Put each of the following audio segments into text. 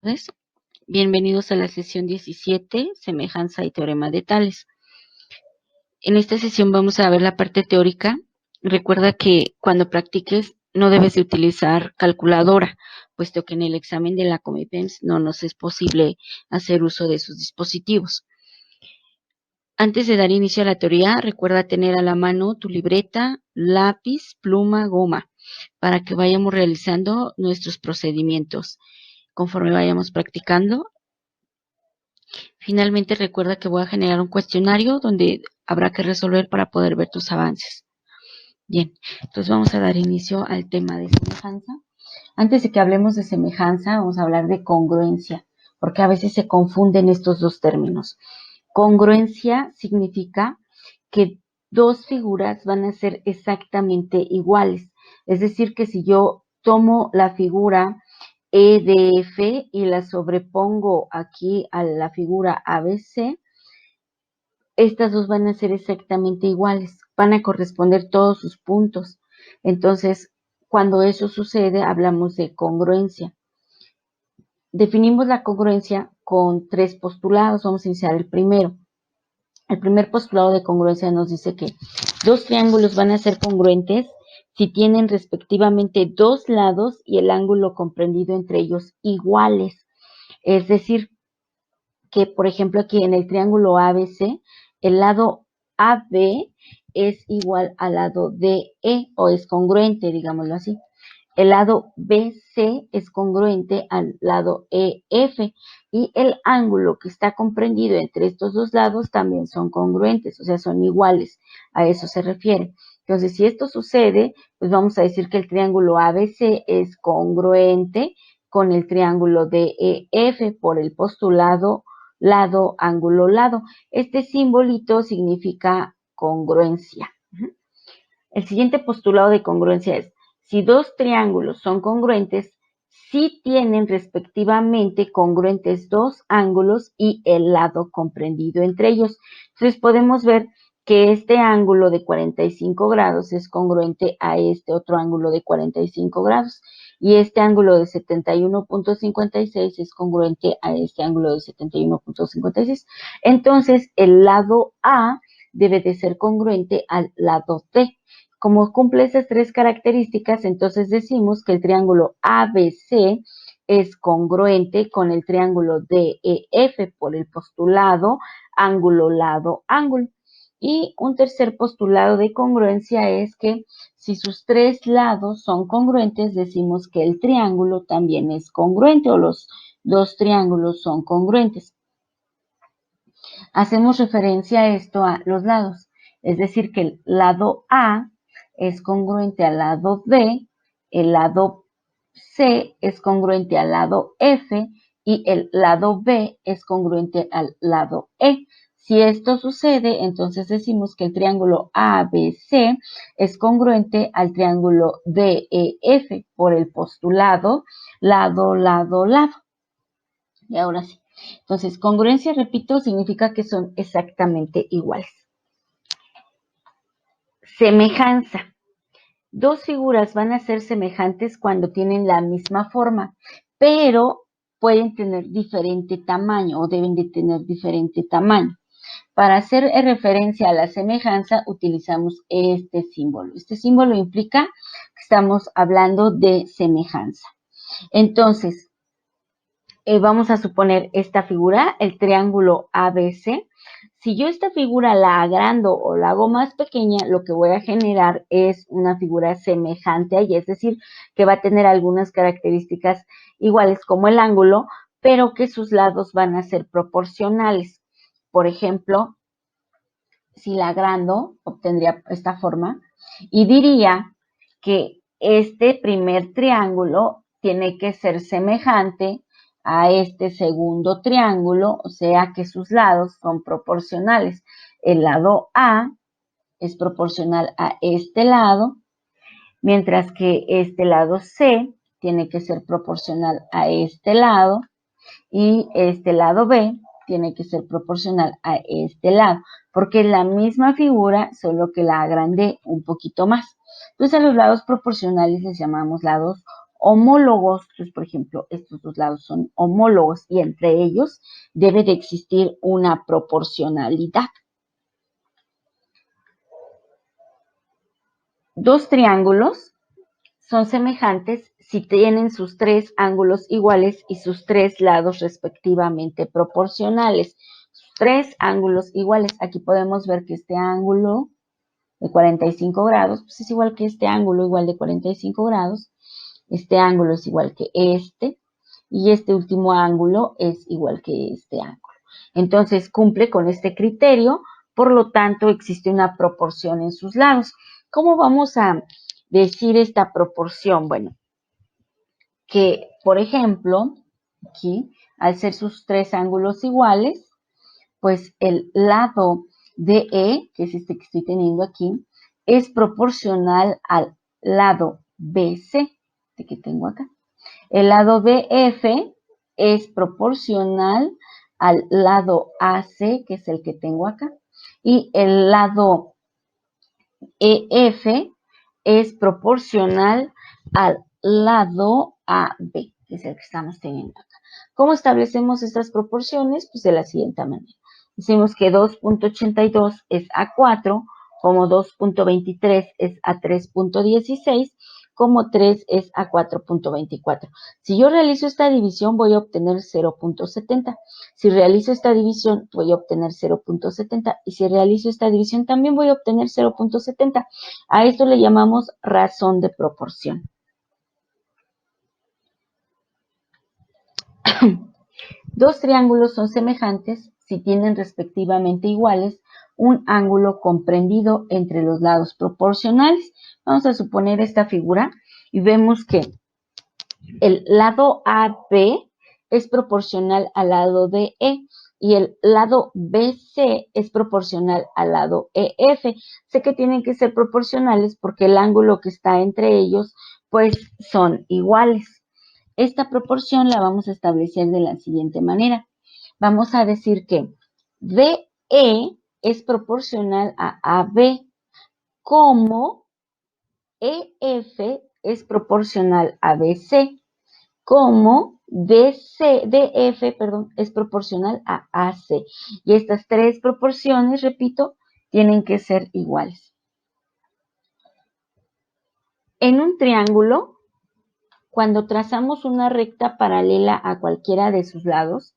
Tardes. Bienvenidos a la sesión 17, semejanza y teorema de Tales. En esta sesión vamos a ver la parte teórica. Recuerda que cuando practiques no debes de utilizar calculadora, puesto que en el examen de la Comipens no nos es posible hacer uso de sus dispositivos. Antes de dar inicio a la teoría, recuerda tener a la mano tu libreta, lápiz, pluma, goma, para que vayamos realizando nuestros procedimientos. Conforme vayamos practicando, finalmente recuerda que voy a generar un cuestionario donde habrá que resolver para poder ver tus avances. Bien, entonces vamos a dar inicio al tema de semejanza. Antes de que hablemos de semejanza, vamos a hablar de congruencia, porque a veces se confunden estos dos términos. Congruencia significa que dos figuras van a ser exactamente iguales. Es decir, que si yo tomo la figura E de F y la sobrepongo aquí a la figura ABC, estas dos van a ser exactamente iguales, van a corresponder todos sus puntos. Entonces, cuando eso sucede, hablamos de congruencia. Definimos la congruencia con tres postulados. Vamos a iniciar el primero. El primer postulado de congruencia nos dice que dos triángulos van a ser congruentes si tienen respectivamente dos lados y el ángulo comprendido entre ellos iguales. Es decir, que por ejemplo aquí en el triángulo ABC, el lado AB es igual al lado DE o es congruente, digámoslo así. El lado BC es congruente al lado EF y el ángulo que está comprendido entre estos dos lados también son congruentes, o sea, son iguales. A eso se refiere. Entonces, si esto sucede, pues vamos a decir que el triángulo ABC es congruente con el triángulo DEF por el postulado lado, ángulo, lado. Este simbolito significa congruencia. El siguiente postulado de congruencia es: si dos triángulos son congruentes, si tienen respectivamente congruentes dos ángulos y el lado comprendido entre ellos. Entonces podemos ver que este ángulo de 45 grados es congruente a este otro ángulo de 45 grados y este ángulo de 71.56 es congruente a este ángulo de 71.56. Entonces el lado A debe de ser congruente al lado D. Como cumple esas tres características, entonces decimos que el triángulo ABC es congruente con el triángulo DEF por el postulado ángulo, lado, ángulo. Y un tercer postulado de congruencia es que si sus tres lados son congruentes, decimos que el triángulo también es congruente o los dos triángulos son congruentes. Hacemos referencia a esto a los lados, es decir, que el lado A es congruente al lado B, el lado C es congruente al lado F y el lado B es congruente al lado E. Si esto sucede, entonces decimos que el triángulo ABC es congruente al triángulo DEF por el postulado lado, lado, lado. Y ahora sí. Entonces, congruencia, repito, significa que son exactamente iguales. Semejanza. Dos figuras van a ser semejantes cuando tienen la misma forma, pero pueden tener diferente tamaño o deben de tener diferente tamaño. Para hacer referencia a la semejanza utilizamos este símbolo. Este símbolo implica que estamos hablando de semejanza. Entonces, vamos a suponer esta figura, el triángulo ABC. Si yo esta figura la agrando o la hago más pequeña, lo que voy a generar es una figura semejante a ella, es decir, que va a tener algunas características iguales como el ángulo, pero que sus lados van a ser proporcionales. Por ejemplo, si la agrando, obtendría esta forma y diría que este primer triángulo tiene que ser semejante a este segundo triángulo, o sea que sus lados son proporcionales. El lado A es proporcional a este lado, mientras que este lado C tiene que ser proporcional a este lado y este lado B tiene que ser proporcional a este lado, porque es la misma figura, solo que la agrandé un poquito más. Entonces a los lados proporcionales les llamamos lados homólogos. Entonces, por ejemplo, estos dos lados son homólogos y entre ellos debe de existir una proporcionalidad. Dos triángulos son semejantes si tienen sus tres ángulos iguales y sus tres lados respectivamente proporcionales. Tres ángulos iguales. Aquí podemos ver que este ángulo de 45 grados pues es igual que este ángulo igual de 45 grados. Este ángulo es igual que este y este último ángulo es igual que este ángulo. Entonces cumple con este criterio, por lo tanto existe una proporción en sus lados. ¿Cómo vamos a decir esta proporción? Bueno, que por ejemplo, aquí, al ser sus tres ángulos iguales, pues el lado DE, que es este que estoy teniendo aquí, es proporcional al lado BC, este que tengo acá. El lado BF es proporcional al lado AC, que es el que tengo acá. Y el lado EF es proporcional al lado AB, que es el que estamos teniendo acá. ¿Cómo establecemos estas proporciones? Pues de la siguiente manera. Decimos que 2.82 es a 4, como 2.23 es a 3.16, como 3 es a 4.24. Si yo realizo esta división, voy a obtener 0.70. Si realizo esta división, voy a obtener 0.70. Y si realizo esta división, también voy a obtener 0.70. A esto le llamamos razón de proporción. Dos triángulos son semejantes si tienen respectivamente iguales un ángulo comprendido entre los lados proporcionales. Vamos a suponer esta figura y vemos que el lado AB es proporcional al lado DE y el lado BC es proporcional al lado EF. Sé que tienen que ser proporcionales porque el ángulo que está entre ellos pues son iguales. Esta proporción la vamos a establecer de la siguiente manera. Vamos a decir que DE es proporcional a AB, como EF es proporcional a BC, como DF es proporcional a AC. Y estas tres proporciones, repito, tienen que ser iguales. En un triángulo, cuando trazamos una recta paralela a cualquiera de sus lados,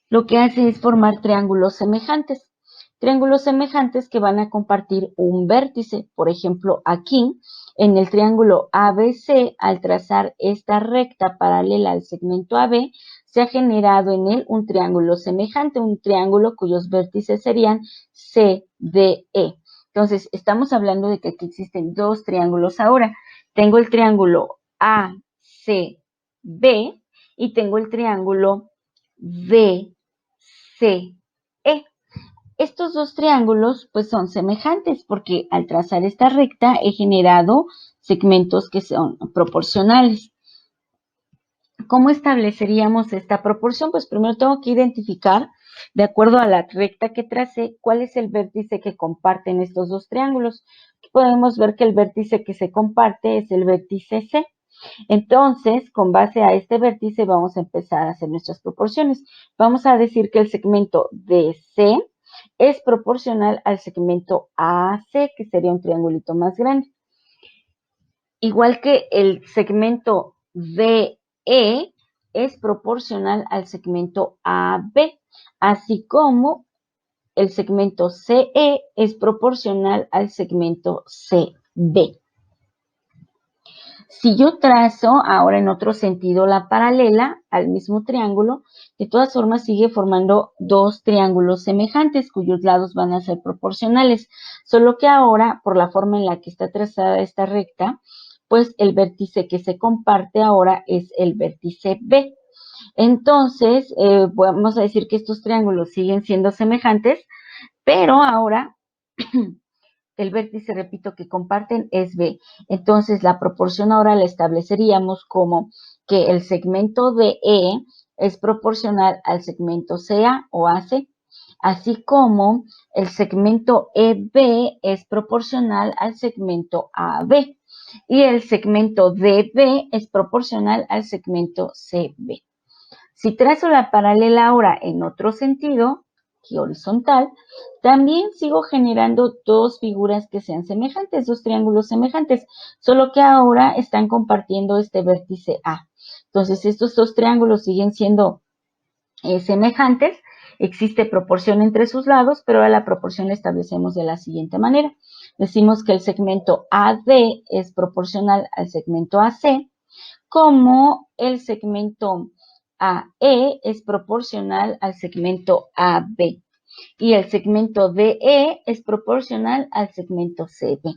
lo que hace es formar triángulos semejantes. Triángulos semejantes que van a compartir un vértice. Por ejemplo, aquí, en el triángulo ABC, al trazar esta recta paralela al segmento AB, se ha generado en él un triángulo semejante, un triángulo cuyos vértices serían CDE. Entonces, estamos hablando de que aquí existen dos triángulos ahora. Tengo el triángulo ACB y tengo el triángulo VCE. Estos dos triángulos pues son semejantes porque al trazar esta recta he generado segmentos que son proporcionales. ¿Cómo estableceríamos esta proporción? Pues primero tengo que identificar, de acuerdo a la recta que tracé, cuál es el vértice que comparten estos dos triángulos. Podemos ver que el vértice que se comparte es el vértice C. Entonces, con base a este vértice vamos a empezar a hacer nuestras proporciones. Vamos a decir que el segmento DC es proporcional al segmento AC, que sería un triangulito más grande. Igual que el segmento DE es proporcional al segmento AB, así como el segmento CE es proporcional al segmento CB. Si yo trazo ahora en otro sentido la paralela al mismo triángulo, de todas formas sigue formando dos triángulos semejantes cuyos lados van a ser proporcionales, solo que ahora, por la forma en la que está trazada esta recta, pues el vértice que se comparte ahora es el vértice B. Entonces, vamos a decir que estos triángulos siguen siendo semejantes, pero ahora el vértice, repito, que comparten es B. Entonces, la proporción ahora la estableceríamos como que el segmento DE es proporcional al segmento CA o AC, así como el segmento EB es proporcional al segmento AB. y el segmento DB es proporcional al segmento CB. Si trazo la paralela ahora en otro sentido, aquí horizontal, también sigo generando dos figuras que sean semejantes, dos triángulos semejantes, solo que ahora están compartiendo este vértice A. Entonces, estos dos triángulos siguen siendo semejantes, existe proporción entre sus lados, pero ahora la proporción la establecemos de la siguiente manera. Decimos que el segmento AD es proporcional al segmento AC, como el segmento AE es proporcional al segmento AB y el segmento DE es proporcional al segmento CB.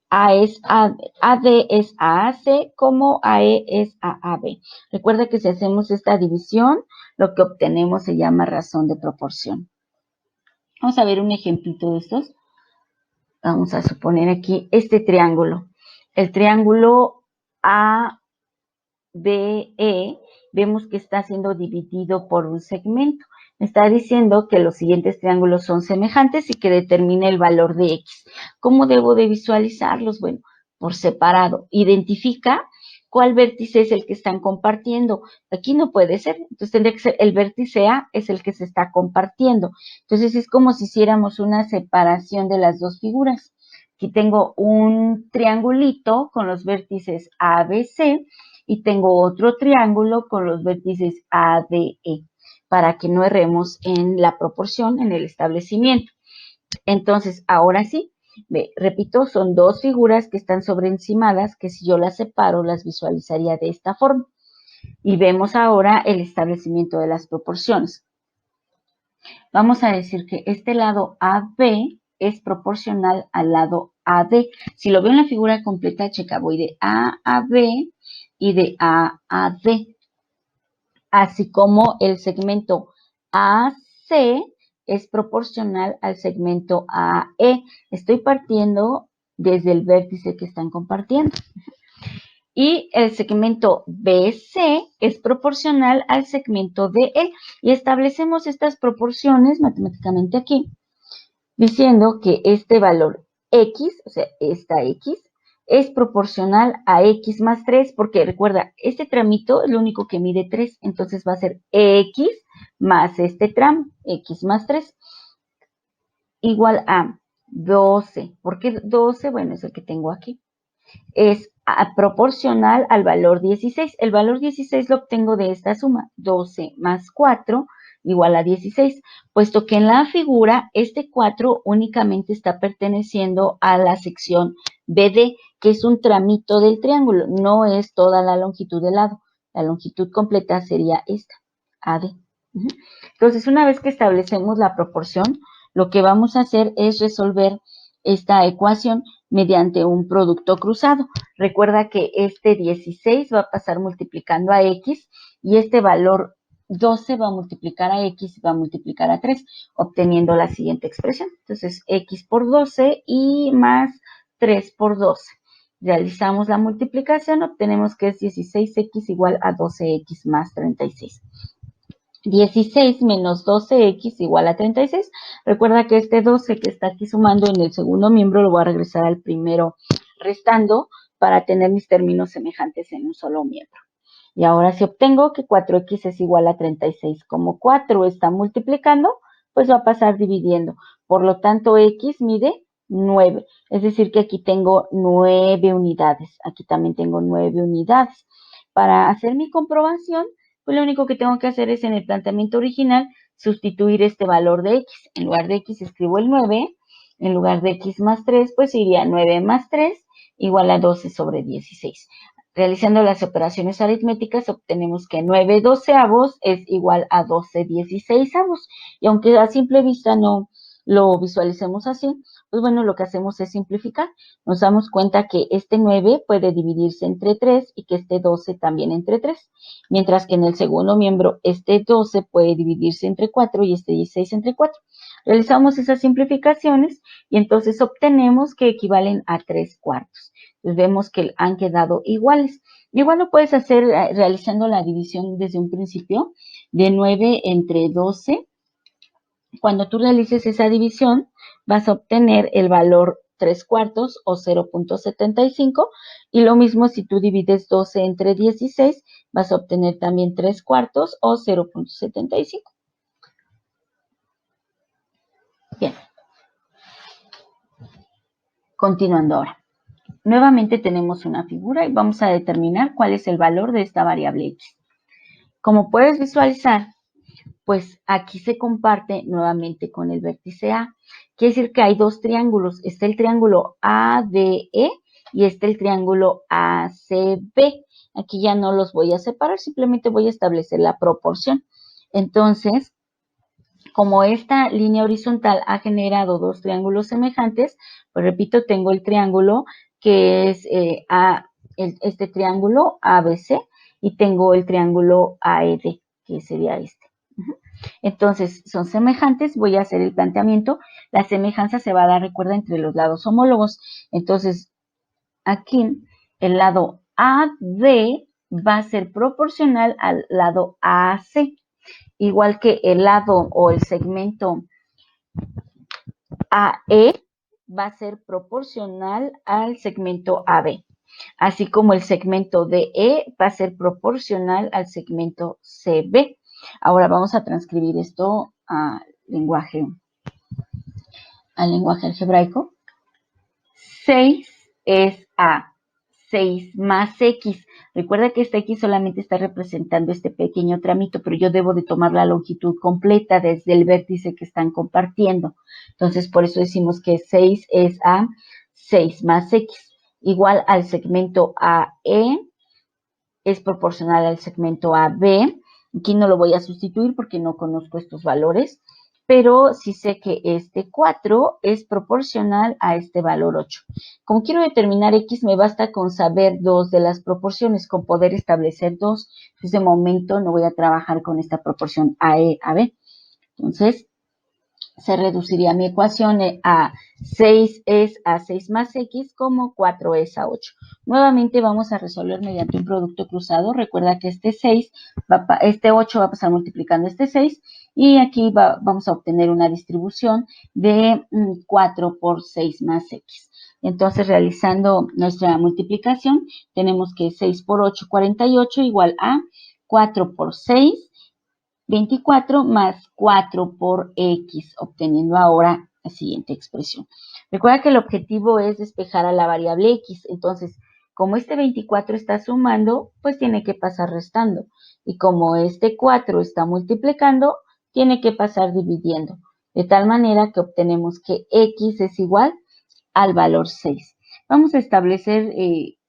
AD es a AC como AE es a AB. Recuerda que si hacemos esta división, lo que obtenemos se llama razón de proporción. Vamos a ver un ejemplito de estos. Vamos a suponer aquí este triángulo. El triángulo ABE, vemos que está siendo dividido por un segmento. Me está diciendo que los siguientes triángulos son semejantes y que determine el valor de X. ¿Cómo debo de visualizarlos? Bueno, por separado. Identifica cuál vértice es el que están compartiendo. Aquí no puede ser. Entonces tendría que ser el vértice A es el que se está compartiendo. Entonces es como si hiciéramos una separación de las dos figuras. Aquí tengo un triangulito con los vértices ABC y tengo otro triángulo con los vértices ADE para que no erremos en la proporción, en el establecimiento. Entonces, ahora sí, repito, son dos figuras que están sobreencimadas que si yo las separo, las visualizaría de esta forma. Y vemos ahora el establecimiento de las proporciones. Vamos a decir que este lado AB es proporcional al lado AD. Si lo veo en la figura completa, checa, voy de A a B y de A a D. Así como el segmento AC es proporcional al segmento AE. Estoy partiendo desde el vértice que están compartiendo. Y el segmento BC es proporcional al segmento DE. Y establecemos estas proporciones matemáticamente aquí, diciendo que este valor X, o sea, esta X, es proporcional a X más 3, porque recuerda, este tramito es lo único que mide 3, entonces va a ser X más este tramo, X más 3, igual a 12. ¿Por qué 12? Bueno, es el que tengo aquí. Es proporcional al valor 16. El valor 16 lo obtengo de esta suma, 12 más 4 igual a 16, puesto que en la figura este 4 únicamente está perteneciendo a la sección BD, que es un tramito del triángulo, no es toda la longitud del lado. La longitud completa sería esta, AD. Entonces, una vez que establecemos la proporción, lo que vamos a hacer es resolver esta ecuación mediante un producto cruzado. Recuerda que este 16 va a pasar multiplicando a X y este valor 12 va a multiplicar a X y va a multiplicar a 3, obteniendo la siguiente expresión. Entonces, X por 12 y más 3 por 12. Realizamos la multiplicación, obtenemos que es 16X igual a 12X más 36. 16 menos 12X igual a 36. Recuerda que este 12 que está aquí sumando en el segundo miembro lo voy a regresar al primero restando para tener mis términos semejantes en un solo miembro. Y ahora si obtengo que 4X es igual a 36, como 4 está multiplicando, pues va a pasar dividiendo. Por lo tanto, X mide 9. Es decir, que aquí tengo 9 unidades. Aquí también tengo 9 unidades. Para hacer mi comprobación, pues lo único que tengo que hacer es en el planteamiento original sustituir este valor de X. En lugar de X escribo el 9. En lugar de X más 3, pues iría 9 más 3 igual a 12 sobre 16. Realizando las operaciones aritméticas obtenemos que 9 doceavos es igual a 12 dieciseisavos. Y aunque a simple vista no lo visualicemos así, pues bueno, lo que hacemos es simplificar. Nos damos cuenta que este 9 puede dividirse entre 3 y que este 12 también entre 3. Mientras que en el segundo miembro este 12 puede dividirse entre 4 y este 16 entre 4. Realizamos esas simplificaciones y entonces obtenemos que equivalen a 3/4. Entonces vemos que han quedado iguales. Igual lo puedes hacer realizando la división desde un principio de 9 entre 12. Cuando tú realices esa división, vas a obtener el valor 3/4 o 0.75. Y lo mismo si tú divides 12 entre 16, vas a obtener también 3/4 o 0.75. Bien. Continuando ahora. Nuevamente tenemos una figura y vamos a determinar cuál es el valor de esta variable x. Como puedes visualizar, pues aquí se comparte nuevamente con el vértice A. Quiere decir que hay dos triángulos. Está el triángulo ADE y está el triángulo ACB. Aquí ya no los voy a separar, simplemente voy a establecer la proporción. Entonces, como esta línea horizontal ha generado dos triángulos semejantes, pues repito, tengo el triángulo que es este triángulo ABC y tengo el triángulo AED, que sería este. Entonces, son semejantes, voy a hacer el planteamiento. La semejanza se va a dar, recuerda, entre los lados homólogos. Entonces, aquí el lado AD va a ser proporcional al lado AC. Igual que el lado o el segmento AE va a ser proporcional al segmento AB, así como el segmento DE va a ser proporcional al segmento CB. Ahora vamos a transcribir esto al lenguaje algebraico. 6 es A, 6 más X. Recuerda que esta X solamente está representando este pequeño tramito, pero yo debo de tomar la longitud completa desde el vértice que están compartiendo. Entonces, por eso decimos que 6 es A, 6 más X, igual al segmento AE, es proporcional al segmento AB. Aquí no lo voy a sustituir porque no conozco estos valores, pero sí sé que este 4 es proporcional a este valor 8. Como quiero determinar X, me basta con saber dos de las proporciones, con poder establecer dos. De momento no voy a trabajar con esta proporción AE-AB. Entonces, se reduciría mi ecuación a 6 es a 6 más X como 4 es a 8. Nuevamente vamos a resolver mediante un producto cruzado. Recuerda que este 8 va a pasar multiplicando este 6 y aquí vamos a obtener una distribución de 4 por 6 más X. Entonces, realizando nuestra multiplicación, tenemos que 6 por 8, 48, igual a 4 por 6, 24 más 4 por X, obteniendo ahora la siguiente expresión. Recuerda que el objetivo es despejar a la variable X, entonces, como este 24 está sumando, pues tiene que pasar restando. Y como este 4 está multiplicando, tiene que pasar dividiendo. De tal manera que obtenemos que X es igual al valor 6. Vamos a establecer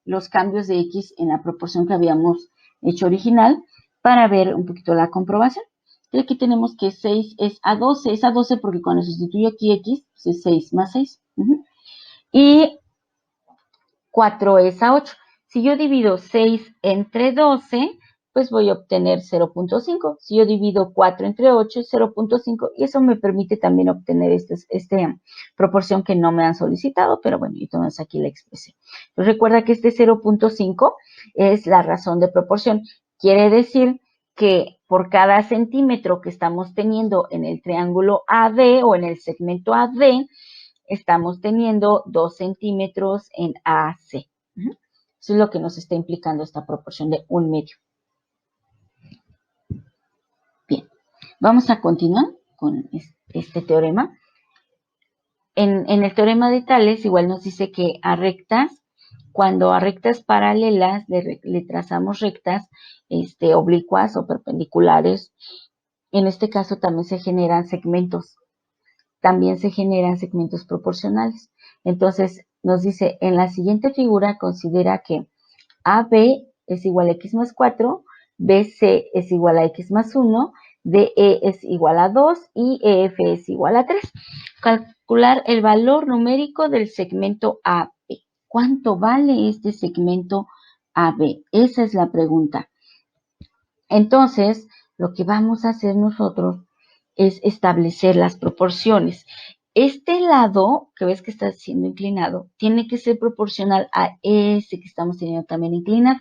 los cambios de X en la proporción que habíamos hecho original para ver un poquito la comprobación. Y aquí tenemos que 6 es a 12 porque cuando sustituyo aquí X, pues es 6 más 6. Y 4 es a 8. Si yo divido 6 entre 12, pues voy a obtener 0.5. Si yo divido 4 entre 8, es 0.5. Y eso me permite también obtener esta proporción que no me han solicitado, pero bueno, entonces aquí la expresé. Entonces recuerda que este 0.5 es la razón de proporción. Quiere decir que por cada centímetro que estamos teniendo en el triángulo AD o en el segmento AD, estamos teniendo 2 centímetros en AC. Eso es lo que nos está implicando esta proporción de 1/2. Bien, vamos a continuar con este teorema. En el teorema de Tales igual nos dice que cuando a rectas paralelas le trazamos rectas oblicuas o perpendiculares, en este caso también se generan segmentos proporcionales. Entonces, nos dice, en la siguiente figura considera que AB es igual a X más 4, BC es igual a X más 1, DE es igual a 2 y EF es igual a 3. Calcular el valor numérico del segmento AB. ¿Cuánto vale este segmento AB? Esa es la pregunta. Entonces, lo que vamos a hacer nosotros es establecer las proporciones. Este lado, que ves que está siendo inclinado, tiene que ser proporcional a ese que estamos teniendo también inclinado,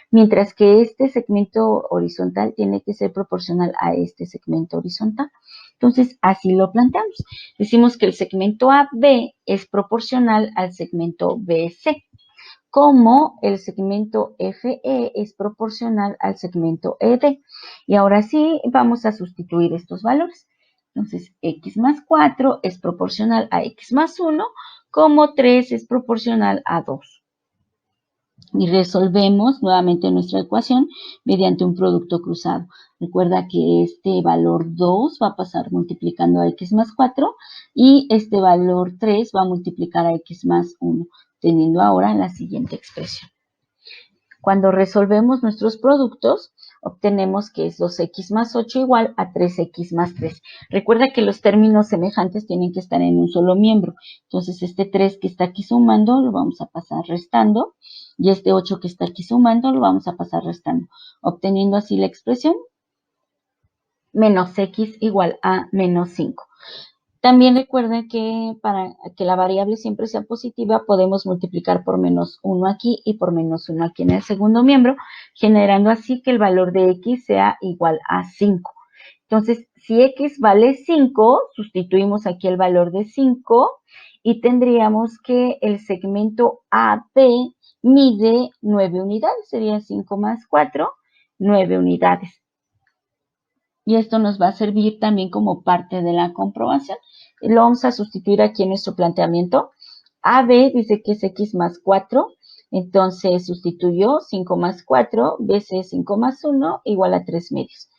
mientras que este segmento horizontal tiene que ser proporcional a este segmento horizontal. Entonces, así lo planteamos. Decimos que el segmento AB es proporcional al segmento BC, como el segmento FE es proporcional al segmento ED. Y ahora sí, vamos a sustituir estos valores. Entonces, x más 4 es proporcional a x más 1, como 3 es proporcional a 2. Y resolvemos nuevamente nuestra ecuación mediante un producto cruzado. Recuerda que este valor 2 va a pasar multiplicando a x más 4 y este valor 3 va a multiplicar a x más 1, teniendo ahora la siguiente expresión. Cuando resolvemos nuestros productos, obtenemos que es 2x más 8 igual a 3x más 3. Recuerda que los términos semejantes tienen que estar en un solo miembro. Entonces, este 3 que está aquí sumando lo vamos a pasar restando. Y este 8 que está aquí sumando lo vamos a pasar restando, obteniendo así la expresión menos x igual a menos 5. También recuerden que para que la variable siempre sea positiva, podemos multiplicar por menos 1 aquí y por menos 1 aquí en el segundo miembro, generando así que el valor de x sea igual a 5. Entonces, si x vale 5, sustituimos aquí el valor de 5 y tendríamos que el segmento AB mide 9 unidades, sería 5 más 4, 9 unidades. Y esto nos va a servir también como parte de la comprobación. Lo vamos a sustituir aquí en nuestro planteamiento. AB dice que es x más 4, entonces sustituyo 5 más 4 veces 5 más 1 igual a 3 medios.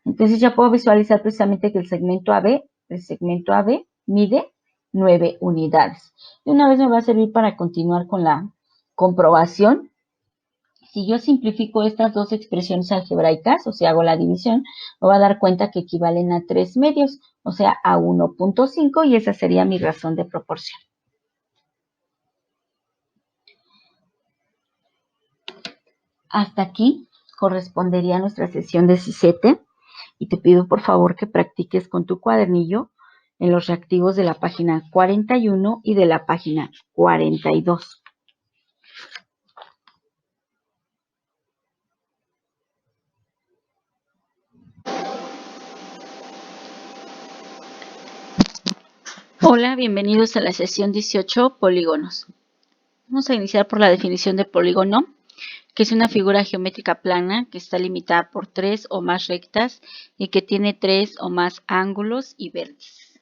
Entonces ya puedo visualizar precisamente que el segmento AB mide 9 unidades. Y una vez me va a servir para continuar con la comprobación. Si yo simplifico estas dos expresiones algebraicas, o sea, hago la división, me voy a dar cuenta que equivalen a 3 medios, o sea, a 1.5, y esa sería mi razón de proporción. Hasta aquí correspondería nuestra sesión 17, y te pido por favor que practiques con tu cuadernillo en los reactivos de la página 41 y de la página 42. Hola, bienvenidos a la sesión 18, polígonos. Vamos a iniciar por la definición de polígono, que es una figura geométrica plana que está limitada por 3 o más rectas y que tiene 3 o más ángulos y vértices.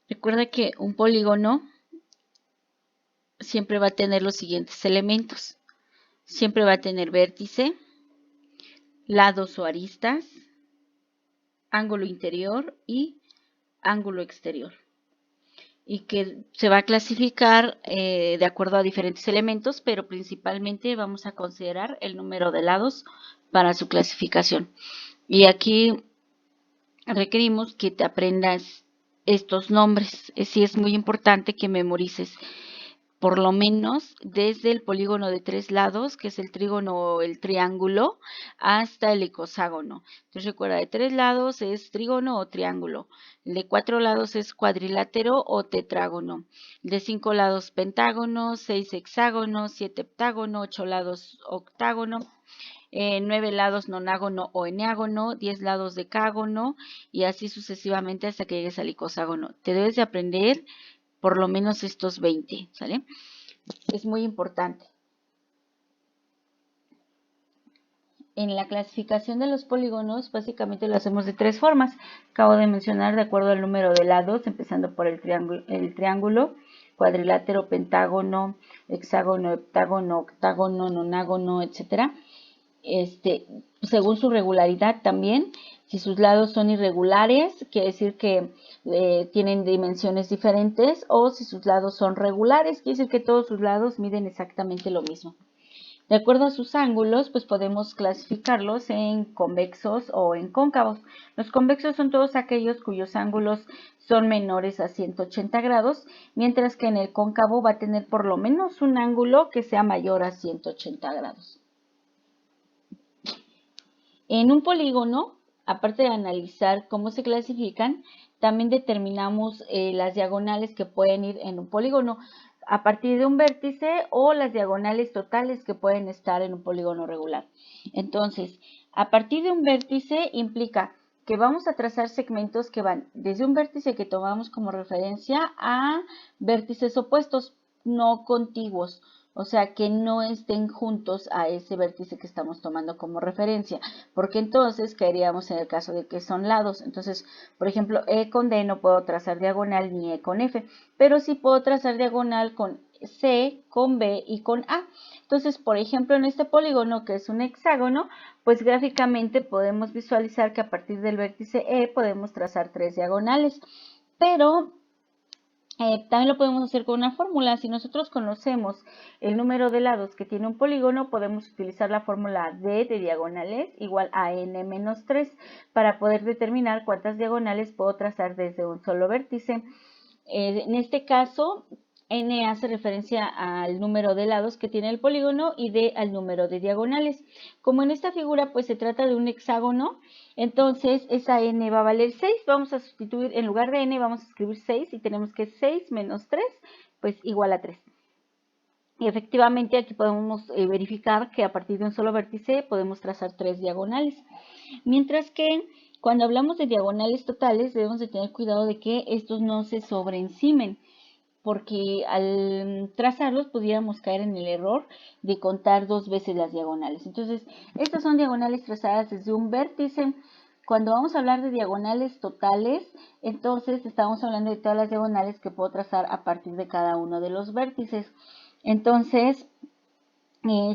Recuerda que un polígono siempre va a tener los siguientes elementos. Siempre va a tener vértice, lados o aristas, ángulo interior y ángulo exterior. Y que se va a clasificar de acuerdo a diferentes elementos, pero principalmente vamos a considerar el número de lados para su clasificación. Y aquí requerimos que te aprendas estos nombres. Sí, es muy importante que memorices por lo menos desde el polígono de 3 lados, que es el trígono o el triángulo, hasta el icoságono. Entonces recuerda, de 3 lados es trígono o triángulo, de 4 lados es cuadrilátero o tetrágono, de 5 lados pentágono, 6 hexágono, 7 heptágono, 8 lados octágono, 9 lados nonágono o eneágono, 10 lados decágono y así sucesivamente hasta que llegues al icoságono. Te debes de aprender por lo menos estos 20, ¿sale? Es muy importante. En la clasificación de los polígonos, básicamente lo hacemos de 3 formas. Acabo de mencionar de acuerdo al número de lados, empezando por el triángulo, cuadrilátero, pentágono, hexágono, heptágono, octágono, nonágono, etcétera. Según su regularidad también. Si sus lados son irregulares, quiere decir que tienen dimensiones diferentes, o si sus lados son regulares, quiere decir que todos sus lados miden exactamente lo mismo. De acuerdo a sus ángulos, pues podemos clasificarlos en convexos o en cóncavos. Los convexos son todos aquellos cuyos ángulos son menores a 180 grados, mientras que en el cóncavo va a tener por lo menos un ángulo que sea mayor a 180 grados. En un polígono, aparte de analizar cómo se clasifican, también determinamos las diagonales que pueden ir en un polígono a partir de un vértice o las diagonales totales que pueden estar en un polígono regular. Entonces, a partir de un vértice implica que vamos a trazar segmentos que van desde un vértice que tomamos como referencia a vértices opuestos, no contiguos, o sea, que no estén juntos a ese vértice que estamos tomando como referencia, porque entonces caeríamos en el caso de que son lados. Entonces, por ejemplo, E con D no puedo trazar diagonal ni E con F, pero sí puedo trazar diagonal con C, con B y con A. Entonces, por ejemplo, en este polígono, que es un hexágono, pues gráficamente podemos visualizar que a partir del vértice E podemos trazar 3 diagonales, pero también lo podemos hacer con una fórmula. Si nosotros conocemos el número de lados que tiene un polígono, podemos utilizar la fórmula D de diagonales igual a n menos 3 para poder determinar cuántas diagonales puedo trazar desde un solo vértice. En este caso, n hace referencia al número de lados que tiene el polígono y d al número de diagonales. Como en esta figura pues se trata de un hexágono, entonces esa n va a valer 6. Vamos a sustituir, en lugar de n vamos a escribir 6 y tenemos que 6 menos 3 pues igual a 3. Y efectivamente aquí podemos verificar que a partir de un solo vértice podemos trazar 3 diagonales. Mientras que cuando hablamos de diagonales totales debemos de tener cuidado de que estos no se sobreencimen, porque al trazarlos pudiéramos caer en el error de contar 2 veces las diagonales. Entonces, estas son diagonales trazadas desde un vértice. Cuando vamos a hablar de diagonales totales, entonces estamos hablando de todas las diagonales que puedo trazar a partir de cada uno de los vértices. Entonces,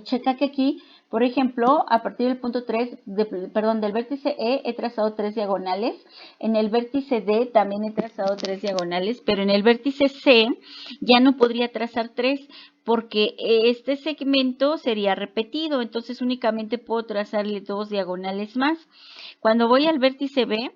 checa que aquí, por ejemplo, a partir del punto 3, del vértice E he trazado 3 diagonales, en el vértice D también he trazado 3 diagonales, pero en el vértice C ya no podría trazar 3 porque este segmento sería repetido, entonces únicamente puedo trazarle 2 diagonales más. Cuando voy al vértice B,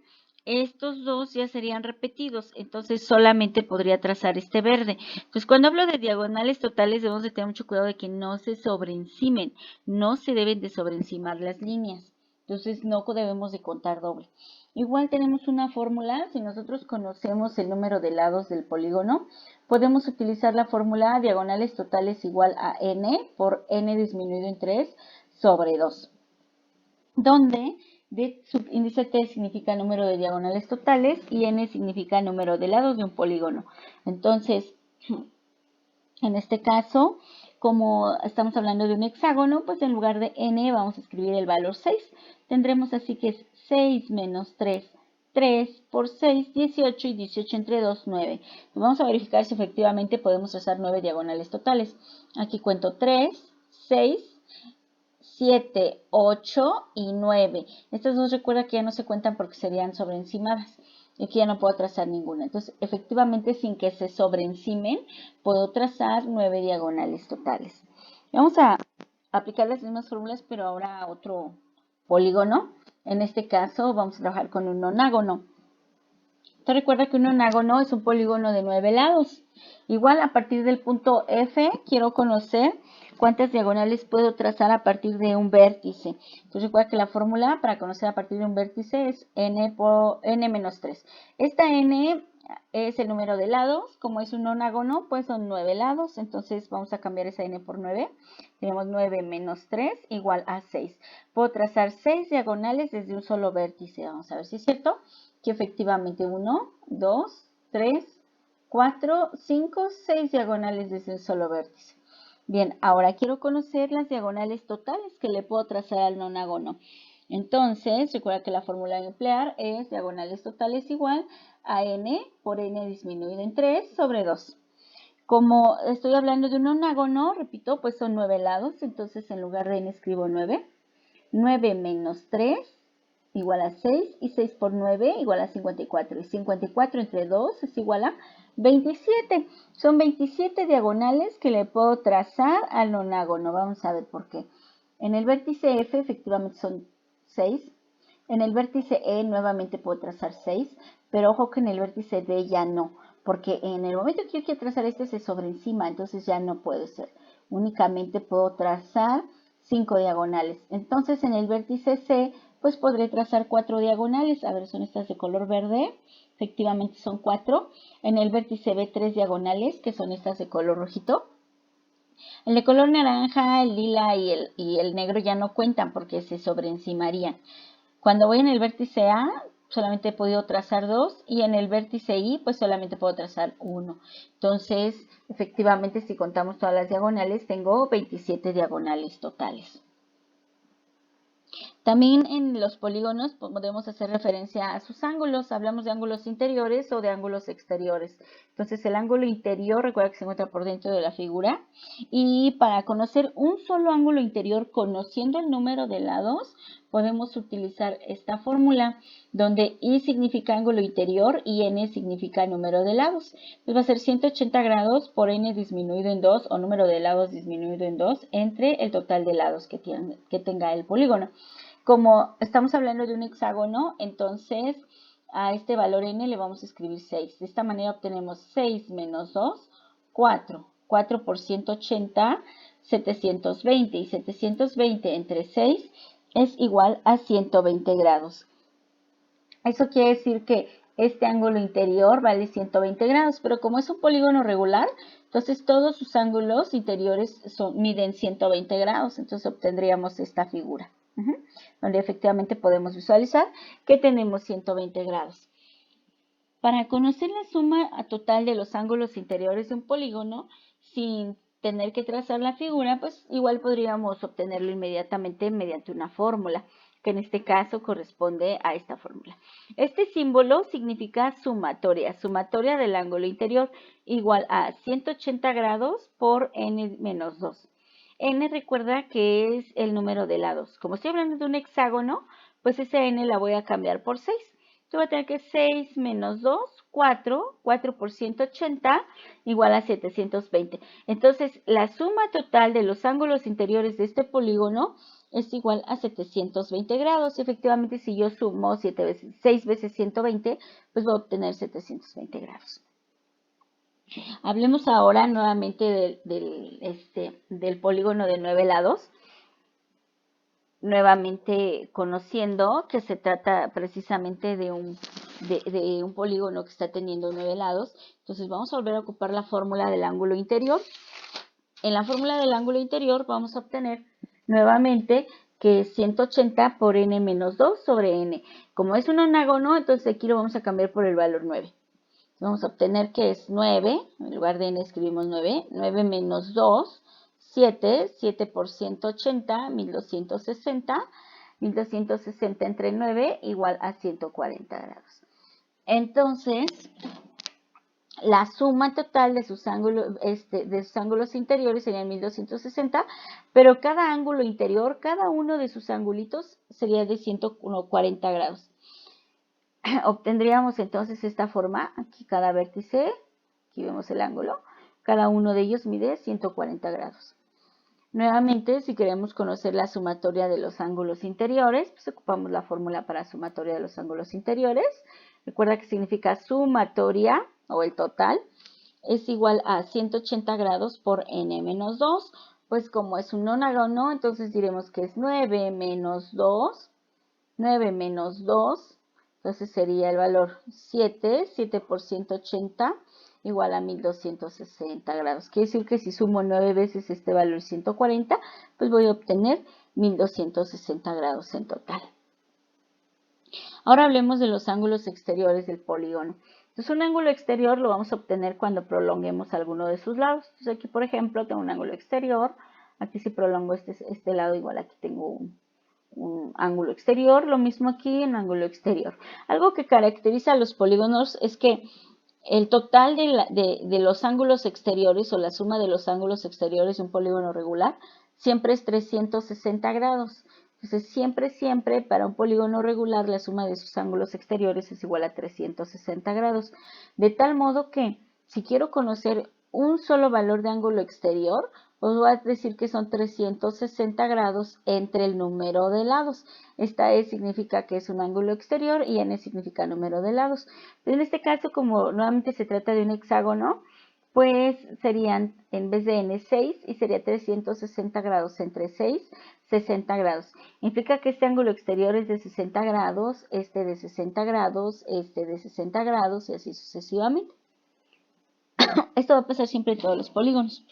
estos dos ya serían repetidos, entonces solamente podría trazar este verde. Entonces, cuando hablo de diagonales totales, debemos de tener mucho cuidado de que no se sobreencimen, no se deben de sobreencimar las líneas, entonces no debemos de contar doble. Igual tenemos una fórmula, si nosotros conocemos el número de lados del polígono, podemos utilizar la fórmula diagonales totales igual a n por n disminuido en 3 sobre 2, donde D subíndice T significa número de diagonales totales y N significa número de lados de un polígono. Entonces, en este caso, como estamos hablando de un hexágono, pues en lugar de N vamos a escribir el valor 6. Tendremos así que es 6 menos 3. 3 por 6, 18 y 18 entre 2, 9. Vamos a verificar si efectivamente podemos trazar 9 diagonales totales. Aquí cuento 3, 6, 7, 8 y 9. Estas dos recuerda que ya no se cuentan porque serían sobreencimadas. Y aquí ya no puedo trazar ninguna. Entonces, efectivamente, sin que se sobreencimen, puedo trazar 9 diagonales totales. Vamos a aplicar las mismas fórmulas, pero ahora a otro polígono. En este caso, vamos a trabajar con un nonágono. Entonces, recuerda que un nonágono es un polígono de 9 lados. Igual, a partir del punto F, quiero conocer cuántas diagonales puedo trazar a partir de un vértice. Entonces recuerda que la fórmula para conocer a partir de un vértice es n por n menos 3. Esta n es el número de lados, como es un nonágono, pues son 9 lados, entonces vamos a cambiar esa n por 9. Tenemos 9 menos 3 igual a 6. Puedo trazar 6 diagonales desde un solo vértice. Vamos a ver si es cierto, que efectivamente 1, 2, 3, 4, 5, 6 diagonales desde un solo vértice. Bien, ahora quiero conocer las diagonales totales que le puedo trazar al nonágono. Entonces, recuerda que la fórmula a emplear es diagonales totales igual a n por n disminuido en 3 sobre 2. Como estoy hablando de un nonágono, repito, pues son 9 lados, entonces en lugar de n escribo 9. 9 menos 3 igual a 6 y 6 por 9 igual a 54. Y 54 entre 2 es igual a 27. Son 27 diagonales que le puedo trazar al nonágono. Vamos a ver por qué. En el vértice F efectivamente son 6. En el vértice E nuevamente puedo trazar 6. Pero ojo que en el vértice D ya no. Porque en el momento que yo quiero trazar este se sobreencima. Entonces ya no puede ser. Únicamente puedo trazar 5 diagonales. Entonces en el vértice C pues podré trazar 4 diagonales. A ver, son estas de color verde. Efectivamente son 4. En el vértice B 3 diagonales, que son estas de color rojito. El de color naranja, el lila y el negro ya no cuentan porque se sobreencimarían. Cuando voy en el vértice A, solamente he podido trazar 2 y en el vértice I pues solamente puedo trazar 1. Entonces, efectivamente, si contamos todas las diagonales, tengo 27 diagonales totales. También en los polígonos podemos hacer referencia a sus ángulos. Hablamos de ángulos interiores o de ángulos exteriores. Entonces el ángulo interior, recuerda que se encuentra por dentro de la figura. Y para conocer un solo ángulo interior, conociendo el número de lados, podemos utilizar esta fórmula, donde I significa ángulo interior y N significa número de lados. Entonces va a ser 180 grados por N disminuido en 2 o número de lados disminuido en 2 entre el total de lados que tenga el polígono. Como estamos hablando de un hexágono, entonces a este valor n le vamos a escribir 6. De esta manera obtenemos 6 menos 2, 4. 4 por 180, 720. Y 720 entre 6 es igual a 120 grados. Eso quiere decir que este ángulo interior vale 120 grados, pero como es un polígono regular, entonces todos sus ángulos interiores miden 120 grados. Entonces obtendríamos esta figura, donde efectivamente podemos visualizar que tenemos 120 grados. Para conocer la suma total de los ángulos interiores de un polígono, sin tener que trazar la figura, pues igual podríamos obtenerlo inmediatamente mediante una fórmula, que en este caso corresponde a esta fórmula. Este símbolo significa sumatoria, sumatoria del ángulo interior, igual a 180 grados por n menos 2. N recuerda que es el número de lados. Como estoy hablando de un hexágono, pues ese n la voy a cambiar por 6. Yo voy a tener que 6 menos 2, 4. 4 por 180 igual a 720. Entonces, la suma total de los ángulos interiores de este polígono es igual a 720 grados. Efectivamente, si yo sumo 6 veces 120, pues voy a obtener 720 grados. Hablemos ahora nuevamente del polígono de 9 lados. Nuevamente conociendo que se trata precisamente de un polígono que está teniendo 9 lados. Entonces vamos a volver a ocupar la fórmula del ángulo interior. En la fórmula del ángulo interior vamos a obtener nuevamente que es 180 por n menos 2 sobre n. Como es un onágono, entonces aquí lo vamos a cambiar por el valor 9. Vamos a obtener que es 9, en lugar de n escribimos 9, 9 menos 2, 7, 7 por 180, 1260, 1260 entre 9 igual a 140 grados. Entonces, la suma total de sus ángulos interiores sería 1260, pero cada ángulo interior, cada uno de sus angulitos sería de 140 grados. Obtendríamos entonces esta forma, aquí cada vértice, aquí vemos el ángulo, cada uno de ellos mide 140 grados. Nuevamente, si queremos conocer la sumatoria de los ángulos interiores, pues ocupamos la fórmula para sumatoria de los ángulos interiores. Recuerda que significa sumatoria, o el total, es igual a 180 grados por n menos 2. Pues como es un nonágono, entonces diremos que es 9 menos 2, 9 menos 2, entonces sería el valor 7, 7 por 180 igual a 1260 grados. Quiere decir que si sumo 9 veces este valor 140, pues voy a obtener 1260 grados en total. Ahora hablemos de los ángulos exteriores del polígono. Entonces un ángulo exterior lo vamos a obtener cuando prolonguemos alguno de sus lados. Entonces aquí, por ejemplo, tengo un ángulo exterior. Aquí si prolongo este lado, igual aquí tengo un ángulo exterior, lo mismo aquí en ángulo exterior. Algo que caracteriza a los polígonos es que el total de los ángulos exteriores o la suma de los ángulos exteriores de un polígono regular siempre es 360 grados. Entonces siempre para un polígono regular la suma de sus ángulos exteriores es igual a 360 grados. De tal modo que si quiero conocer un solo valor de ángulo exterior, os voy a decir que son 360 grados entre el número de lados. Esta E significa que es un ángulo exterior y N significa número de lados. Pero en este caso, como nuevamente se trata de un hexágono, pues serían, en vez de N, 6 y sería 360 grados entre 6, 60 grados. Implica que este ángulo exterior es de 60 grados, este de 60 grados, este de 60 grados y así sucesivamente. Esto va a pasar siempre en todos los polígonos.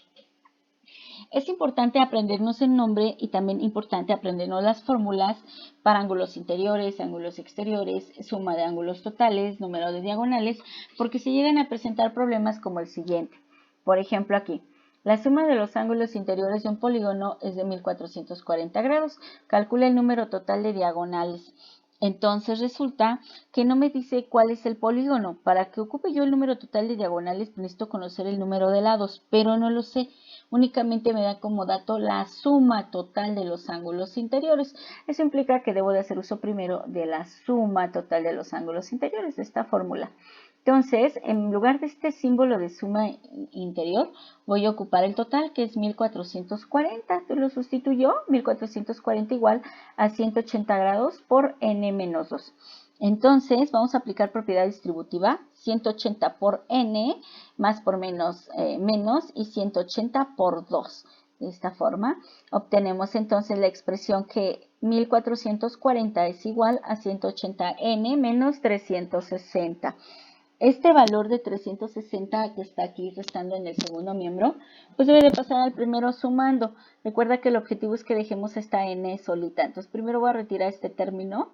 Es importante aprendernos el nombre y también importante aprendernos las fórmulas para ángulos interiores, ángulos exteriores, suma de ángulos totales, número de diagonales, porque se llegan a presentar problemas como el siguiente. Por ejemplo, aquí, la suma de los ángulos interiores de un polígono es de 1440 grados. Calcula el número total de diagonales. Entonces resulta que no me dice cuál es el polígono. Para que ocupe yo el número total de diagonales necesito conocer el número de lados, pero no lo sé. Únicamente me da como dato la suma total de los ángulos interiores. Eso implica que debo de hacer uso primero de la suma total de los ángulos interiores, de esta fórmula. Entonces, en lugar de este símbolo de suma interior, voy a ocupar el total, que es 1440. Lo sustituyo, 1440 igual a 180 grados por n menos 2. Entonces, vamos a aplicar propiedad distributiva, 180 por n, más por menos, menos, y 180 por 2. De esta forma, obtenemos entonces la expresión que 1440 es igual a 180n menos 360. Este valor de 360 que está aquí restando en el segundo miembro, pues debe de pasar al primero sumando. Recuerda que el objetivo es que dejemos esta n solita. Entonces primero voy a retirar este término.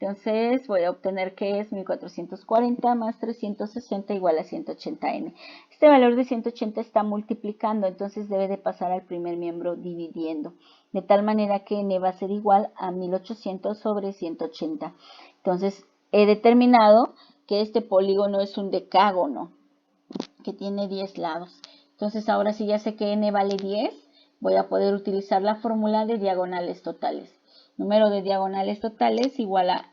Entonces voy a obtener que es 1440 más 360 igual a 180n. Este valor de 180 está multiplicando, entonces debe de pasar al primer miembro dividiendo. De tal manera que n va a ser igual a 1800 sobre 180. Entonces he determinado que este polígono es un decágono, que tiene 10 lados. Entonces ahora sí ya sé que n vale 10, voy a poder utilizar la fórmula de diagonales totales. Número de diagonales totales igual a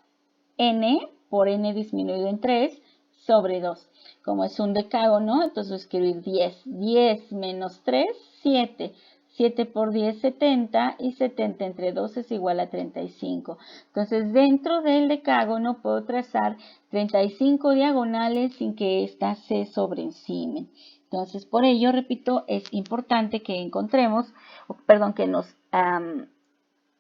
n por n disminuido en 3 sobre 2. Como es un decágono, entonces voy a escribir 10. 10 menos 3, 7. 7 por 10, 70, y 70 entre 2 es igual a 35. Entonces, dentro del decágono puedo trazar 35 diagonales sin que éstas se sobrencimen. Entonces, por ello, repito, es importante que encontremos, que nos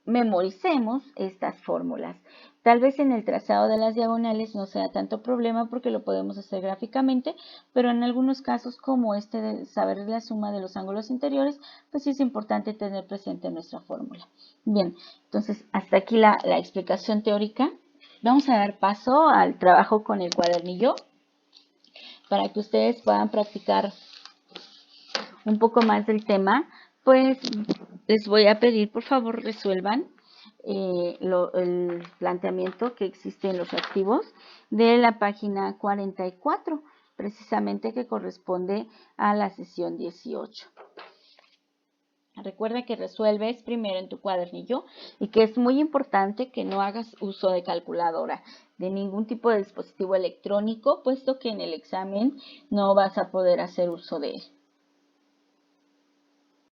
memoricemos estas fórmulas. Tal vez en el trazado de las diagonales no sea tanto problema porque lo podemos hacer gráficamente, pero en algunos casos como este de saber la suma de los ángulos interiores, pues sí es importante tener presente nuestra fórmula. Bien, entonces hasta aquí la explicación teórica. Vamos a dar paso al trabajo con el cuadernillo para que ustedes puedan practicar un poco más del tema. Pues les voy a pedir, por favor, resuelvan el planteamiento que existe en los activos de la página 44, precisamente que corresponde a la sesión 18. Recuerda que resuelves primero en tu cuadernillo y que es muy importante que no hagas uso de calculadora, de ningún tipo de dispositivo electrónico, puesto que en el examen no vas a poder hacer uso de él.